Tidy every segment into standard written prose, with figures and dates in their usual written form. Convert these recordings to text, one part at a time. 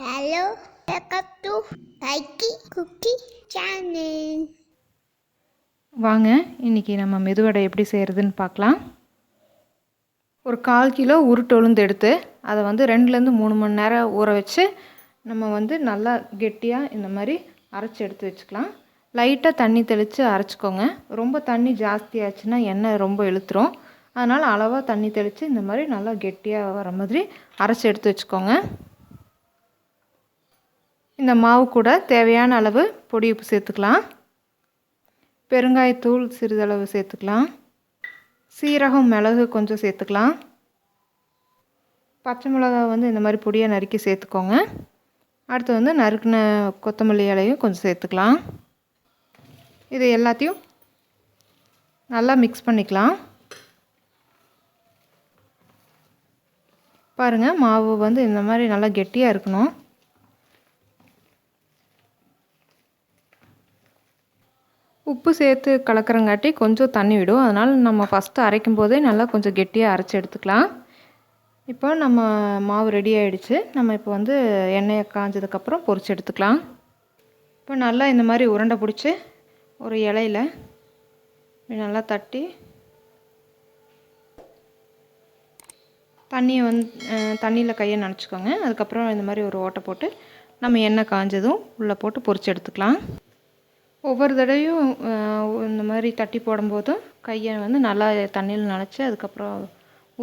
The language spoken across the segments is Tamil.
Hello, welcome to kalkiscookingchannel. வாங்க இன்றைக்கி நம்ம மெதுவடை எப்படி செய்கிறதுன்னு பார்க்கலாம். ஒரு 1/4 கிலோ உருட்டு உளுந்து எடுத்து அதை 2லேருந்து 3 மணி நேரம் ஊற வச்சு நம்ம நல்லா கெட்டியாக இந்த மாதிரி அரைச்சி எடுத்து வச்சுக்கலாம். லைட்டாக தண்ணி தெளித்து அரைச்சிக்கோங்க. ரொம்ப தண்ணி ஜாஸ்தியாச்சுன்னா எண்ணெய் ரொம்ப இழுத்துரும். அதனால் அளவாக தண்ணி தெளித்து இந்த மாதிரி நல்லா கெட்டியாக வர மாதிரி அரைச்சி எடுத்து வச்சுக்கோங்க. இந்த மாவு கூட தேவையான அளவு பொடி உப்பு சேர்த்துக்கலாம். பெருங்காயத்தூள் சிறிதளவு சேர்த்துக்கலாம். சீரகம் மிளகு கொஞ்சம் சேர்த்துக்கலாம். பச்சை மிளகாய் இந்த மாதிரி பொடியாக நறுக்கி சேர்த்துக்கோங்க. அடுத்து நறுக்கின கொத்தமல்லி இலையும் கொஞ்சம் சேர்த்துக்கலாம். இது எல்லாத்தையும் நல்லா மிக்ஸ் பண்ணிக்கலாம். பாருங்கள், மாவு இந்த மாதிரி நல்லா கெட்டியாக இருக்கணும். உப்பு சேர்த்து கலக்கிறங்காட்டி கொஞ்சம் தண்ணி விடும். அதனால் நம்ம ஃபஸ்ட்டு அரைக்கும் போதே நல்லா கொஞ்சம் கெட்டியாக அரைச்சி எடுத்துக்கலாம். இப்போ நம்ம மாவு ரெடி ஆகிடுச்சு. நம்ம இப்போ எண்ணெயை காஞ்சதுக்கப்புறம் பொரிச்சு எடுத்துக்கலாம். இப்போ நல்லா இந்த மாதிரி உருண்டை பிடிச்சி ஒரு இலையில் நல்லா தட்டி தண்ணியில் கையை நனைச்சிக்கோங்க. அதுக்கப்புறம் இந்த மாதிரி ஒரு ஓட்டை போட்டு நம்ம எண்ணெய் காஞ்சதும் உள்ளே போட்டு பொரிச்சு எடுத்துக்கலாம். ஒவ்வொரு தடவையும் இந்த மாதிரி தட்டி போடும்போதும் கையை நல்லா தண்ணியில் நனைச்சி அதுக்கப்புறம்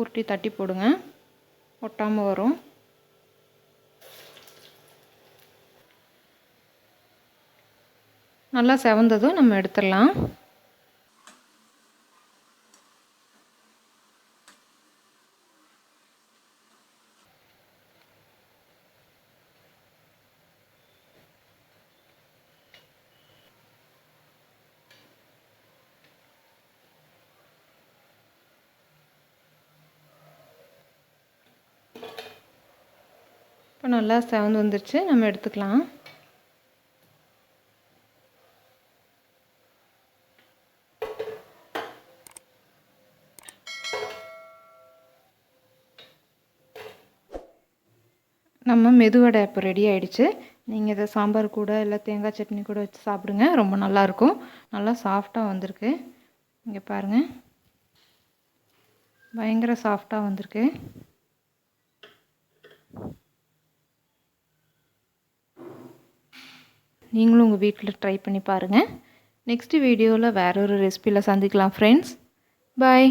உருட்டி தட்டி போடுங்க, ஒட்டாமல் வரும். நல்லா செவந்ததும் நம்ம எடுத்துடலாம். இப்போ நல்லா செவந்து வந்துருச்சு, நம்ம எடுத்துக்கலாம். நம்ம மெதுவடை இப்போ ரெடி ஆகிடுச்சு. நீங்கள் இதை சாம்பார் கூட இல்லை தேங்காய் சட்னி கூட வச்சு சாப்பிடுங்க, ரொம்ப நல்லாயிருக்கும். நல்லா சாஃப்டாக வந்திருக்கு. இங்கே பாருங்கள், பயங்கர சாஃப்டாக வந்திருக்கு. நீங்களும் உங்கள் வீட்டில் ட்ரை பண்ணி பாருங்கள். நெக்ஸ்ட் வீடியோவில் வேற ஒரு ரெசிபியில் சந்திக்கலாம் ஃப்ரெண்ட்ஸ். பாய்.